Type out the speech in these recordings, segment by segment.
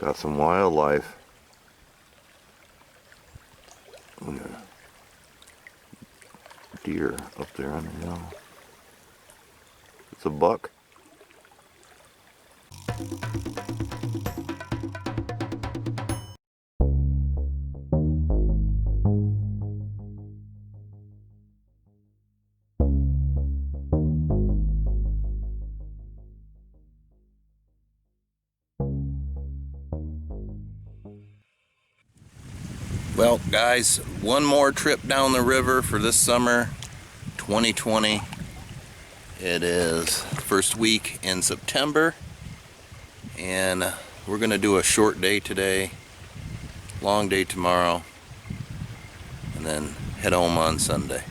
Got some wildlife. Deer up there on the hill. It's a buck. Well, guys, one more trip down the river for this summer, 2020. It is first week in September, and we're gonna do a short day today, long day tomorrow, and then head home on Sunday.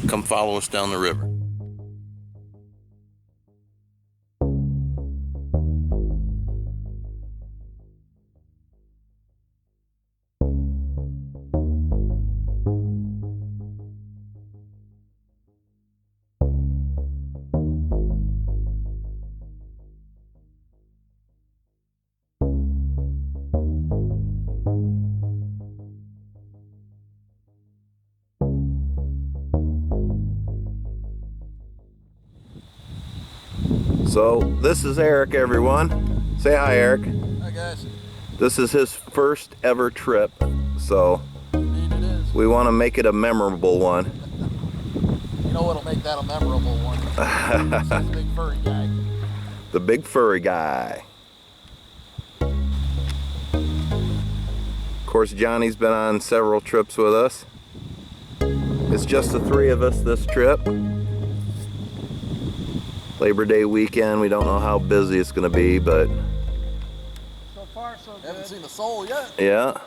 Come follow us down the river. So this is Eric, everyone. Say hi, Eric. Hi, guys. This is his first ever trip, so Indeed it is. we want to make it a memorable one. You know what'll make that a memorable one? It's the big furry guy. The big furry guy. Of course, Johnny's been on several trips with us. It's just the three of us this trip. Labor Day weekend, we don't know how busy it's going to be, but So far, so good. Haven't seen a soul yet. yeah.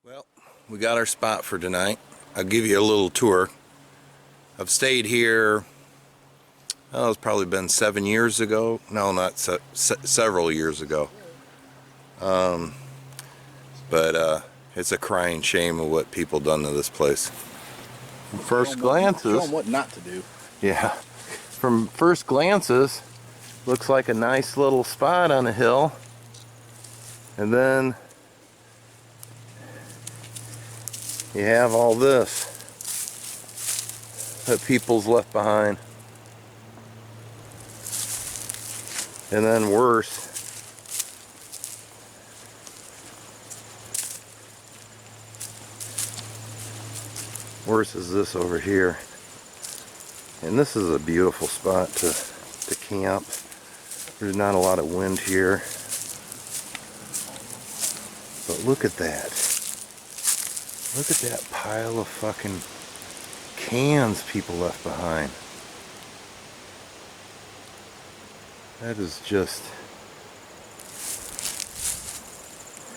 Well, we got our spot for tonight. I'll give you a little tour. I've stayed here, oh, it's probably been 7 years ago. No, not several years ago. But it's a crying shame of what people done to this place. From first glances, Show them what not to do. yeah. From first glances, looks like a nice little spot on a hill, and then you have all this that people's left behind. And then worse, is this over here. And this is a beautiful spot to camp. There's not a lot of wind here. But look at that. Look at that pile of fucking cans people left behind. That is just,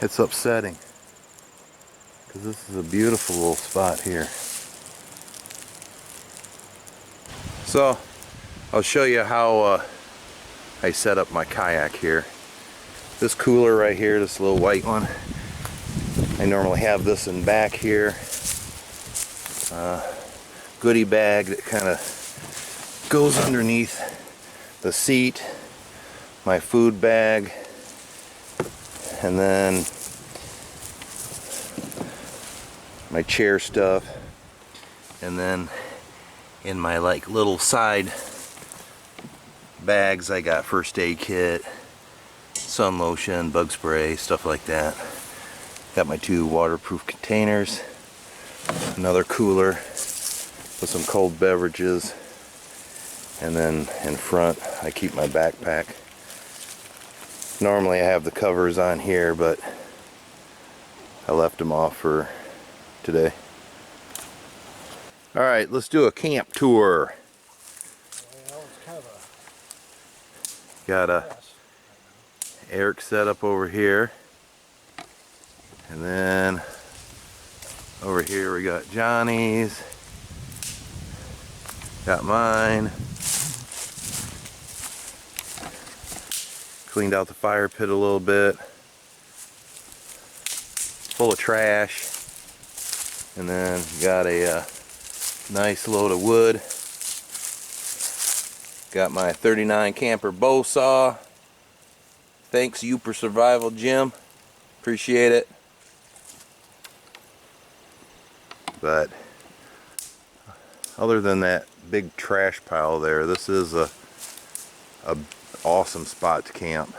it's upsetting, because this is a beautiful little spot here. So I'll show you how I set up my kayak here. This cooler right here, this little white one, I normally have this in back here. Goodie bag that kind of goes underneath the seat. My food bag, and then my chair stuff, and then in my like little side bags I got first aid kit, sun lotion, bug spray, stuff like that. Got my 2 waterproof containers, another cooler with some cold beverages, and then in front I keep my backpack. Normally I have the covers on here, but I left them off for today. Alright, let's do a camp tour. Well, it's kind of Got a Eric set up over here. And then over here we got Johnny's. Got mine. Cleaned out the fire pit a little bit. full of trash. And then got a nice load of wood. Got my 39 camper bow saw. Thanks Youper Survival Jim. Appreciate it. But other than that big trash pile there, this is a awesome spot to camp.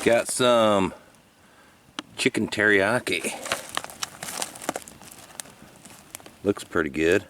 Got some chicken teriyaki. Looks pretty good.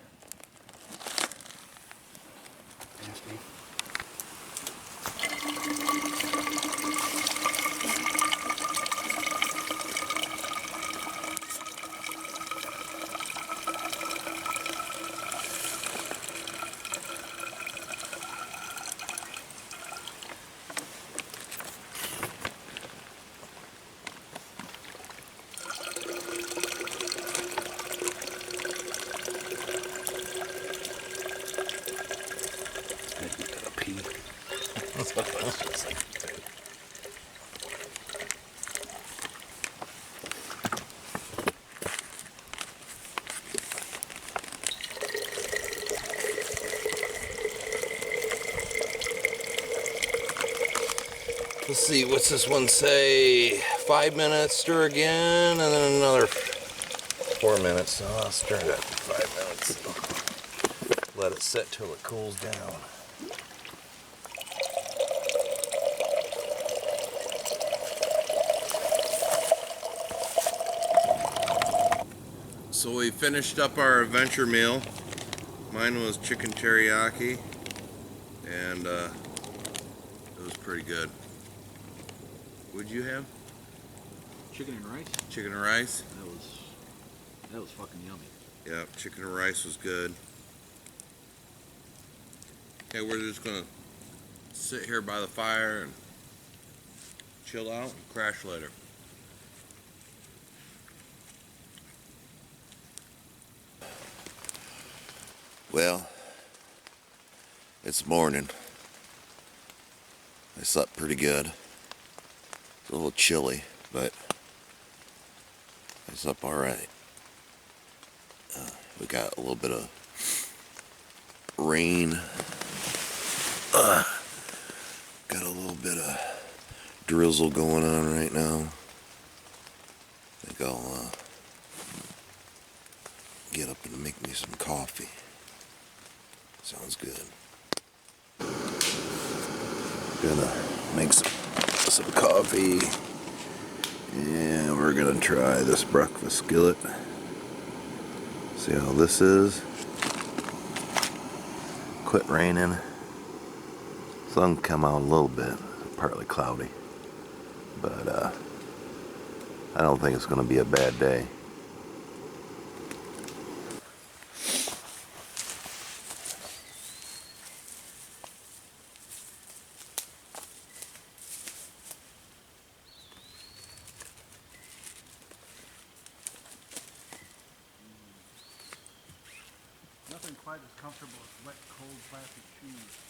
Let's see, what's this one say? 5 minutes, stir again, and then another 4 minutes. So I'll stir it up for 5 minutes. Let it sit till it cools down. So we finished up our adventure meal. Mine was chicken teriyaki, and it was pretty good. What'd you have? Chicken and rice. Chicken and rice? That was fucking yummy. Yeah, chicken and rice was good. Okay, we're just gonna sit here by the fire and chill out and crash later. Well, it's morning. I slept pretty good. It's a little chilly, but I slept alright. We got a little bit of rain. Got a little bit of drizzle going on right now. I think I'll get up and make me some coffee. Sounds good. Gonna make some coffee, and we're gonna try this breakfast skillet. See how this is. Quit raining. Sun come out a little bit, partly cloudy, but I don't think it's gonna be a bad day. Nothing quite as comfortable as wet, cold plastic shoes.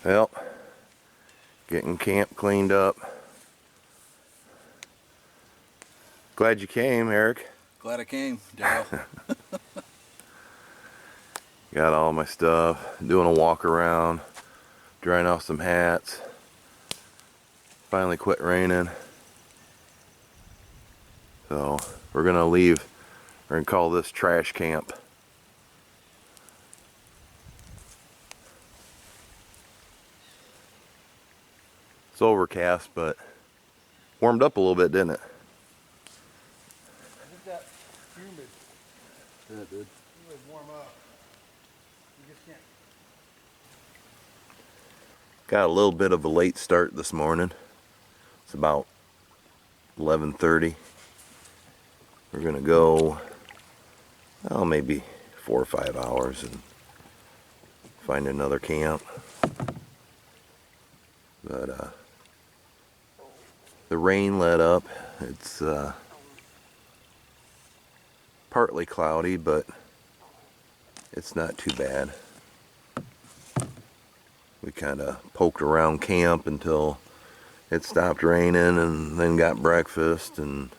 Well, getting camp cleaned up. Glad you came, Eric. Glad I came, Daryl. Got all my stuff, doing a walk around, drying off some hats. Finally quit raining. So we're gonna leave. We're gonna call this trash camp. It's overcast, but warmed up a little bit, didn't it? I think that humid. Yeah, it did. You would warm up. You just can't. Got a little bit of a late start this morning. It's about 11:30. We're gonna go, well, maybe 4 or 5 hours and find another camp. But the rain let up. It's partly cloudy, but it's not too bad. We kind of poked around camp until it stopped raining, and then got breakfast, and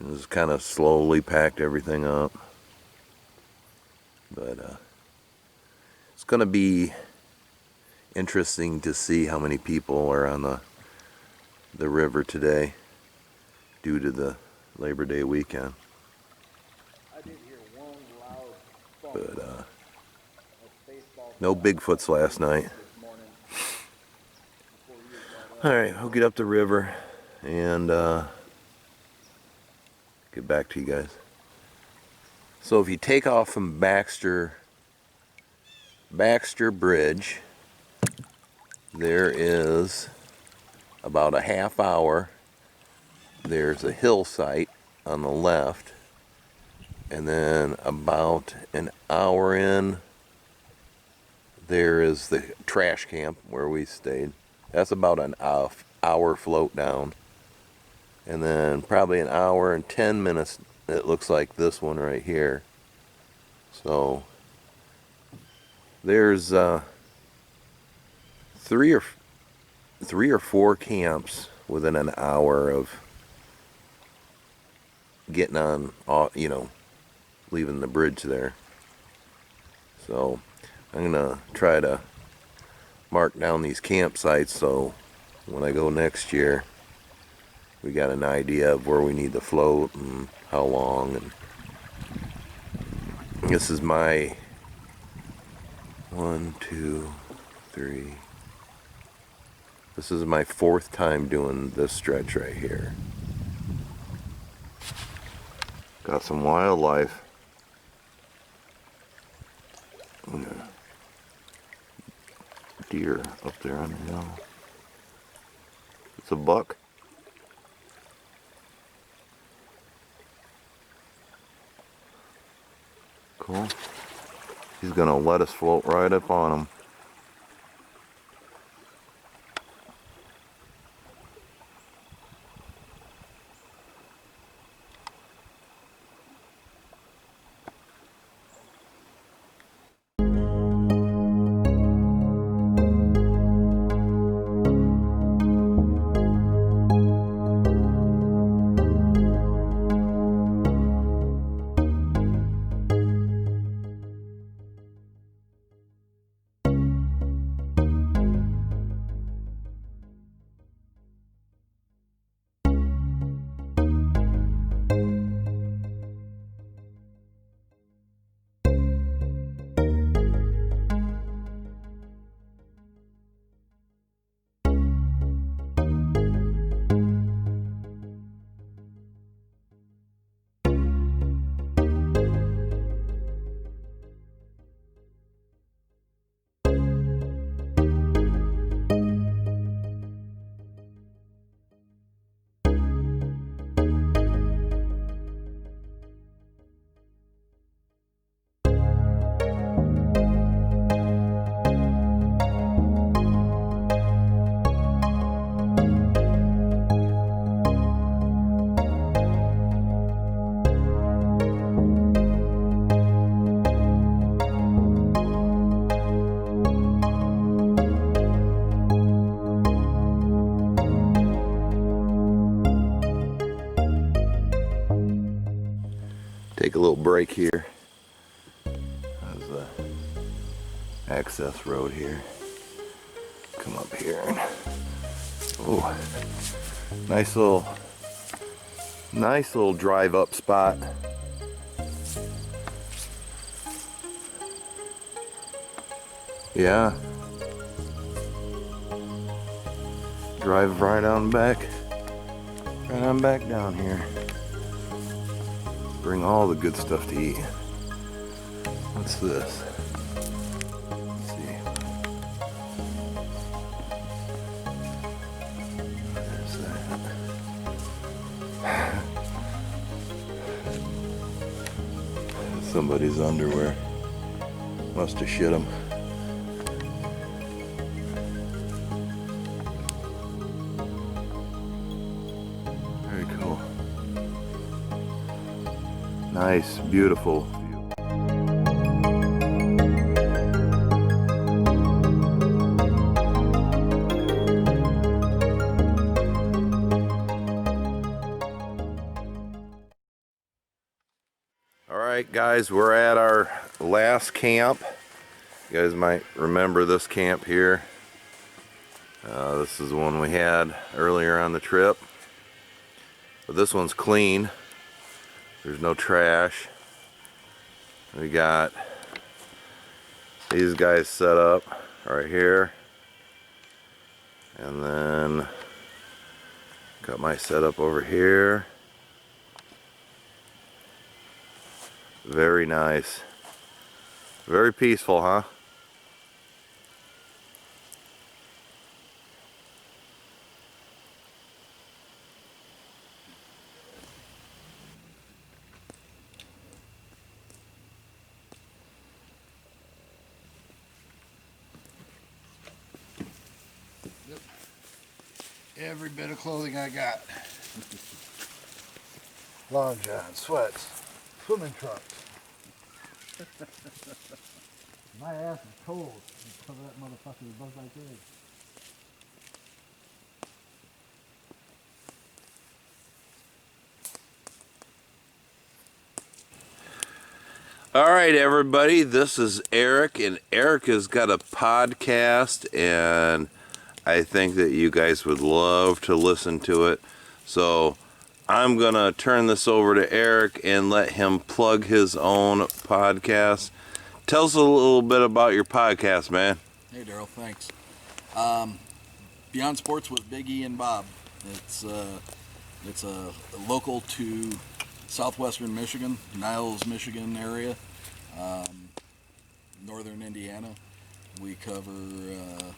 just kind of slowly packed everything up. But it's going to be interesting to see how many people are on the river today due to the Labor Day weekend. I did hear one loud thump. But no Bigfoots last night. Alright, we'll get up the river and get back to you guys. So if you take off from Baxter Bridge, there is about a half hour. There's a hill site on the left, and then about an hour in, there is the trash camp where we stayed. That's about an hour float down. And then probably an hour and 10 minutes, it looks like this one right here. So there's 3 or 4 camps within an hour of getting on, leaving the bridge there. So I'm gonna try to mark down these campsites so when I go next year we got an idea of where we need to float and how long. And this is my 1, 2, 3. This is my 4th time doing this stretch right here. Got some wildlife. Deer up there on the hill. It's a buck. Cool. He's gonna let us float right up on him. Take a little break here. There's the access road here. Come up here and oh, nice little drive up spot. Yeah. drive right on back down here. Bring all the good stuff to eat. What's this? Let's see. There's that. Somebody's underwear. Must have shit them. Very cool. Nice, beautiful view. Alright guys, we're at our last camp. You guys might remember this camp here. This is the one we had earlier on the trip. But this one's clean. There's no trash. We got these guys set up right here. And then got my setup over here. Very nice. Very peaceful, huh? Every bit of clothing I got. Long johns, sweats, swimming trunks. My ass is cold. Cover that motherfucker with Buzz like this. All right, everybody, this is Eric, and Eric has got a podcast, and I think that you guys would love to listen to it. So I'm going to turn this over to Eric and let him plug his own podcast. Tell us a little bit about your podcast, man. Hey, Daryl, thanks. Beyond Sports with Big E and Bob. It's local to southwestern Michigan, Niles, Michigan area, northern Indiana. We cover...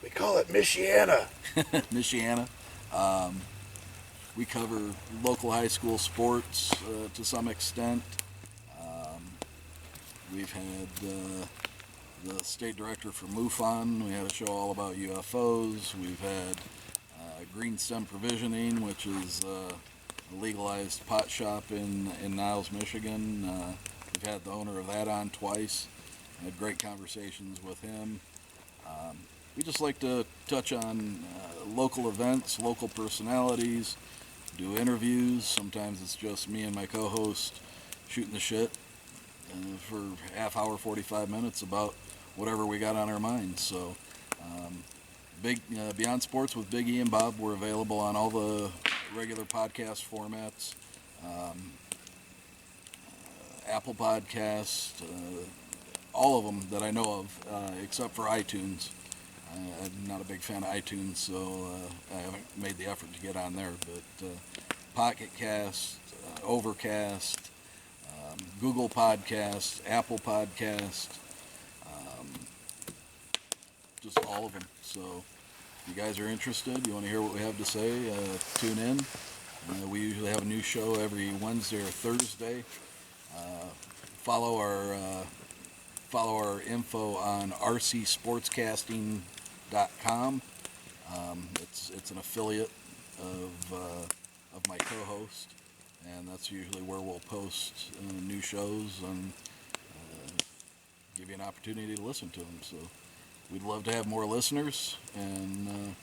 We call it Michiana. Michiana. We cover local high school sports to some extent. We've had the state director for MUFON. We had a show all about UFOs. We've had Green Stem Provisioning, which is a legalized pot shop in Niles, Michigan. We've had the owner of that on twice. Had great conversations with him. We just like to touch on local events, local personalities, do interviews. Sometimes it's just me and my co-host shooting the shit for half hour, 45 minutes about whatever we got on our minds. So Beyond Sports with Big E and Bob, we're available on all the regular podcast formats. Apple Podcast, all of them that I know of, except for iTunes. I'm not a big fan of iTunes, so I haven't made the effort to get on there. But Pocket Cast, Overcast, Google Podcast, Apple Podcast, just all of them. So if you guys are interested, you want to hear what we have to say, tune in. We usually have a new show every Wednesday or Thursday. Follow our info on rcsportscasting.com. It's an affiliate of my co-host, and that's usually where we'll post new shows and give you an opportunity to listen to them. So we'd love to have more listeners, and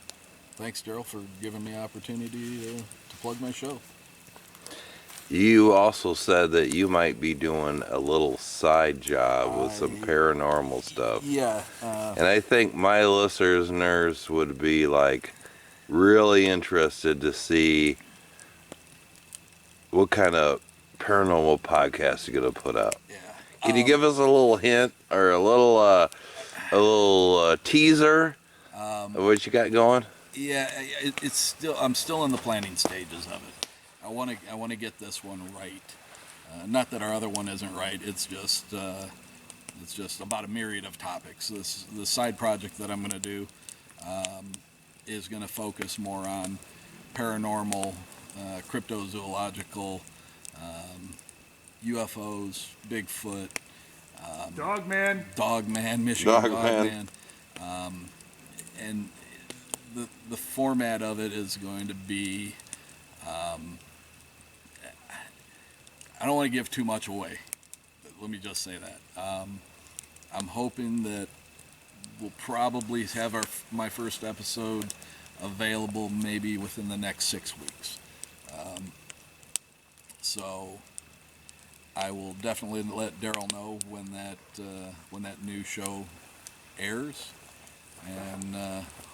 thanks, Daryl, for giving me an opportunity to plug my show. You also said that you might be doing a little side job with some paranormal stuff. Yeah. And I think my listeners would be like really interested to see what kind of paranormal podcast you're gonna put out. Yeah. Can you give us a little hint or a little teaser of what you got going? Yeah, it's still. I'm still in the planning stages of it. I want to get this one right. Not that our other one isn't right. It's just about a myriad of topics. The side project that I'm going to do is going to focus more on paranormal, cryptozoological, UFOs, Bigfoot, Dogman. Michigan Dogman. Dogman, and the format of it is going to be. I don't want to give too much away. Let me just say that. I'm hoping that we'll probably have my first episode available maybe within the next 6 weeks. So I will definitely let Daryl know when that new show airs, and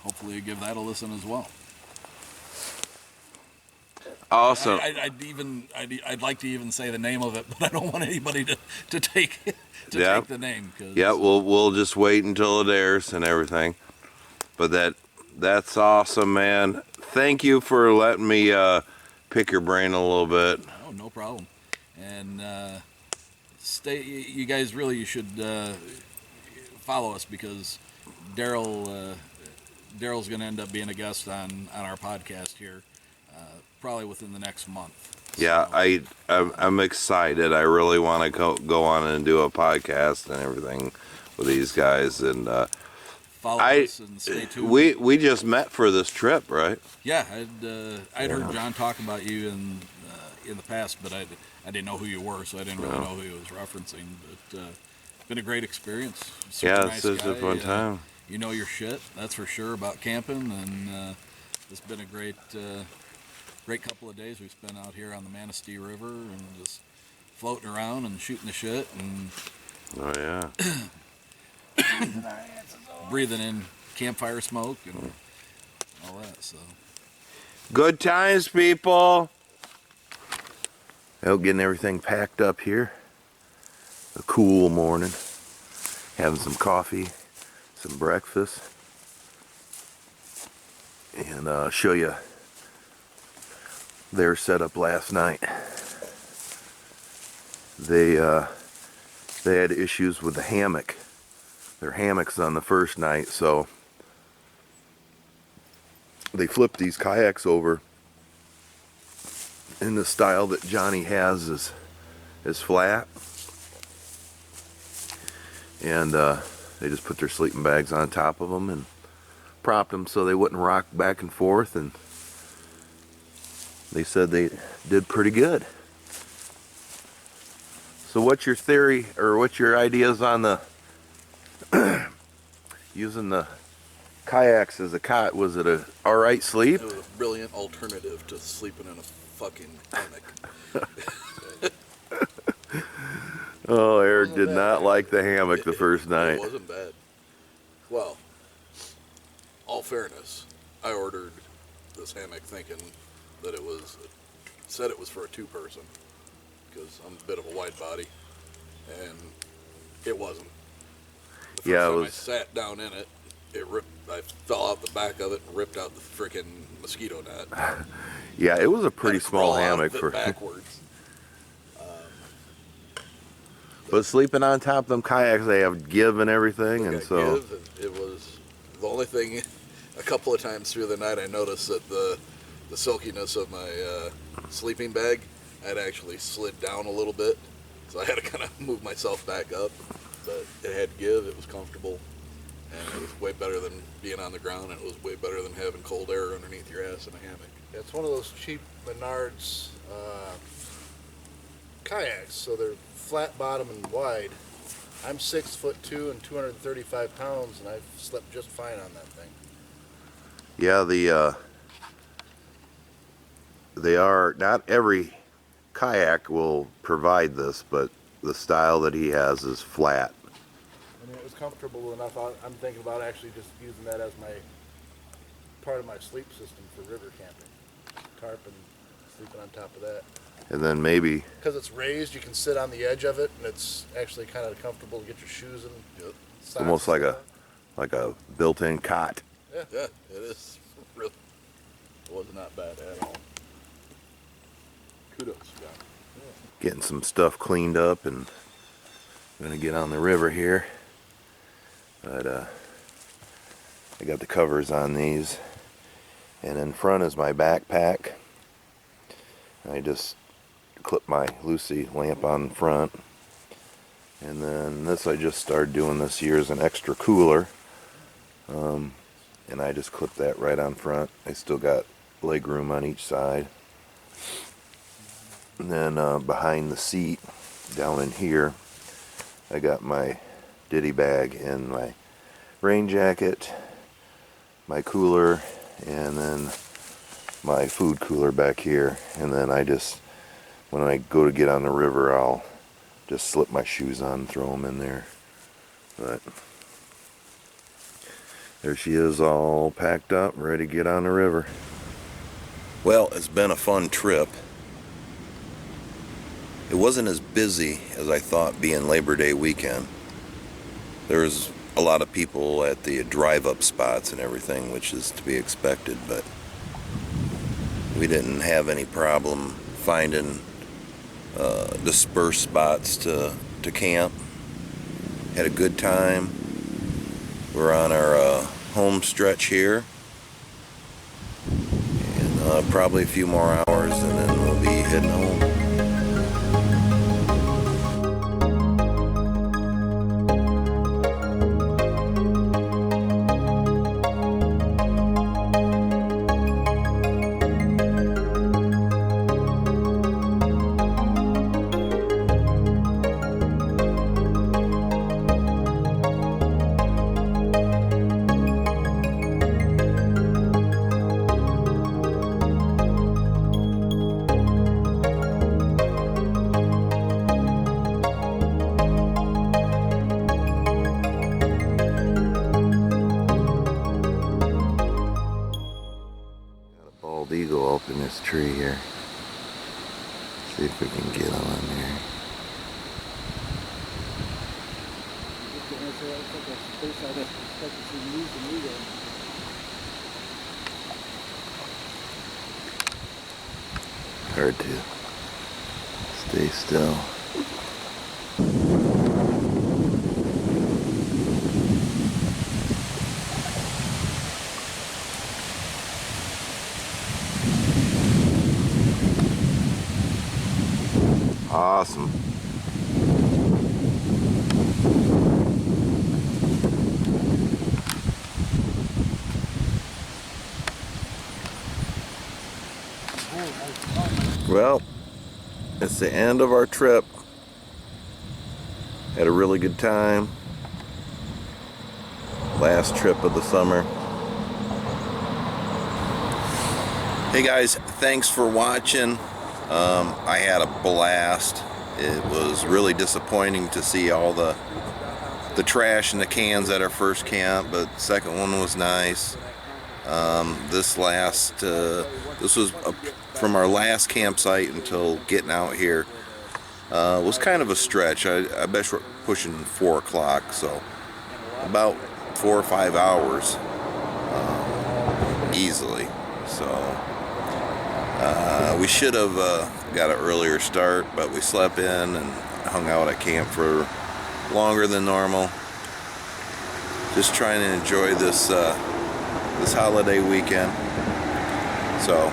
hopefully give that a listen as well. Awesome. I'd like to even say the name of it, but I don't want anybody to take Yeah. take the name. Yeah, we'll just wait until it airs and everything. But that's awesome, man. Thank you for letting me pick your brain a little bit. Oh, no problem. And you guys you should follow us, because Daryl's going to end up being a guest on our podcast here, probably within the next month. Yeah, So, I'm excited. I really want to go on and do a podcast and everything with these guys. And follow us and stay tuned. we just met for this trip, right? Yeah, I'd heard John talk about you in the past, but I didn't know who you were, so I didn't really know who he was referencing. But it's been a great experience. Super nice it's guy. a fun time. You know your shit, that's for sure, about camping, and it's been a great couple of days we've spent out here on the Manistee River and just floating around and shooting the shit and Oh yeah. breathing in campfire smoke and all that. So Good times, people. Out getting everything packed up here. A cool morning. Having some coffee, some breakfast, and show you their setup last night. They had issues with the hammock. Their hammocks on the first night, so they flipped these kayaks over in the style that Johnny has is flat, and they just put their sleeping bags on top of them and propped them so they wouldn't rock back and forth, and they said they did pretty good. So what's your theory, or what's your ideas on the using the kayaks as a cot? Was it a alright sleep? it was a brilliant alternative to sleeping in a fucking hammock. Oh, Eric did not like the hammock the first It night. wasn't bad. Well, all fairness, I ordered this hammock thinking that said it was for a two-person, because I'm a bit of a wide body, and it wasn't. The first Yeah, it time I was. sat down in it, I fell out the back of it and ripped out the freaking mosquito net. Yeah, it was a pretty Had to small crawl out of hammock it for. backwards. But sleeping on top of them kayaks, they have give and everything, and so. It was the only thing. A couple of times through the night, I noticed that the silkiness of my sleeping bag had actually slid down a little bit, so I had to kind of move myself back up. But it had give. It was comfortable, and it was way better than being on the ground. And it was way better than having cold air underneath your ass in a hammock. It's one of those cheap Menards kayaks, so they're flat bottom and wide. I'm 6'2" and 235 pounds, and I've slept just fine on that thing. Yeah, they are, not every kayak will provide this, but the style that he has is flat. I mean, it was comfortable enough. I'm thinking about actually just using that as part of my sleep system for river camping. Tarp and sleeping on top of that. And then maybe, Because it's raised, you can sit on the edge of it, and it's actually kind of comfortable to get your shoes in. Yep. Socks almost and like stuff. a built-in cot. Yeah, it is really but not bad at all. Kudos, Scott. Getting some stuff cleaned up and gonna get on the river here. But I got the covers on these, and in front is my backpack. I just clip my Lucy lamp on front, and then this I just started doing this year as an extra cooler, and I just clip that right on front. I still got leg room on each side. And then behind the seat down in here I got my ditty bag and my rain jacket, my cooler, and then my food cooler back here. And then I just, when I go to get on the river, I'll just slip my shoes on and throw them in there. But there she is, all packed up, ready to get on the river. Well, it's been a fun trip. It wasn't as busy as I thought, being Labor Day weekend. There was a lot of people at the drive-up spots and everything, which is to be expected, but we didn't have any problem finding dispersed spots to camp. Had a good time. We're on our home stretch here, and probably a few more hours and then we'll be heading home. Bald eagle up in this tree here. See if we can get him in there. Hard to stay still. Awesome. Well, it's the end of our trip. Had a really good time. Last trip of the summer. Hey guys, thanks for watching. I had a blast. It was really disappointing to see all the trash in the cans at our first camp, but the second one was nice. This was from our last campsite until getting out here. Was kind of a stretch. I bet we're pushing 4 o'clock, so about 4 or 5 hours easily. So we should have got an earlier start, but we slept in and hung out at camp for longer than normal. Just trying to enjoy this holiday weekend. So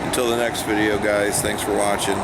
until the next video, guys, thanks for watching.